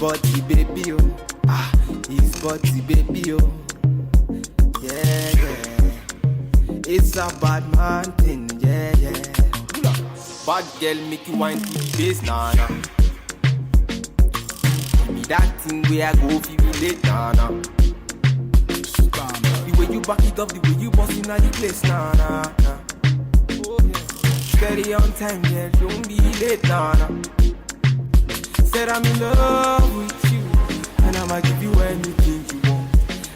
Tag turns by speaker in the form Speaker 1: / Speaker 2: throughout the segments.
Speaker 1: body baby oh. His body baby oh. Yeah, yeah. It's a bad man thing, yeah, yeah. Bad girl make you wine to the bass, nah, nah. Give me that thing where I go feel relate, nah, nah. The way you back it up, the way you bust in the place, nah, nah, nah. Oh, yeah. Steady on time, yeah, don't be late, nah, nah. Said I'm in love with you, and I'ma give you anything you want,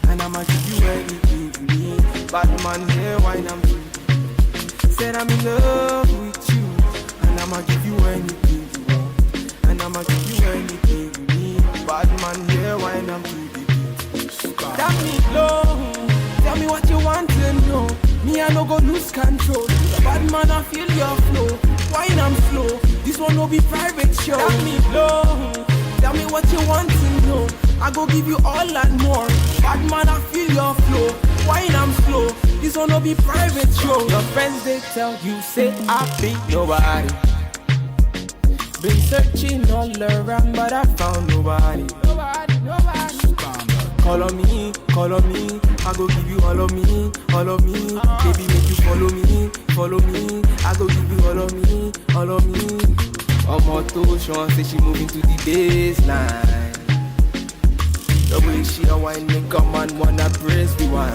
Speaker 1: and I'ma give you anything you need. Bad man, yeah, wine I'm free. Said I'm in love with you, and I'ma give you anything you want, and I'ma give you anything you need. Bad man, yeah, wine I'm free. Tell me low, tell me what you want to know. Me I no go lose control. Bad man I feel your flow. Wine I'm slow. This one no be private show. Tell me low, tell me what you want to know. I go give you all and more. Bad man I feel your flow. Wine I'm slow. This one no be private show. Your friends they tell you say I be nobody. Been searching all around but I found nobody. Nobody. Call on me, I go give you all of me, all of me. Baby, make you follow me, I go give you all of me, all of me. Omoto Sean say she moving to the baseline. The way she a wine make a man wanna praise the wine.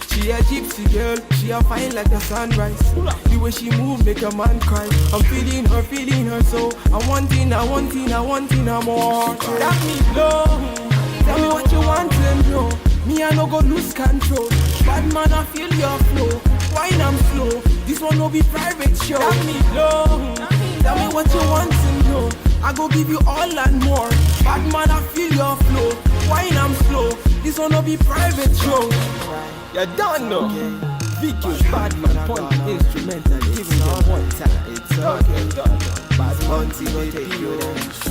Speaker 1: She a gypsy girl, she a fine like the sunrise. The way she move make a man cry. I'm feeling her so I wanting her more. That me low. Tell me what you want to know. Me I no go lose control. Bad man I feel your flow. Wine I'm slow. This one no be private show. Tell me low. Tell me what you want to know. I go give you all and more. Bad man I feel your flow. Wine I'm slow. This one no be private show. You don't know. Vicky's bad man point instrumental. Giving them one time. It's okay. Bad man take you.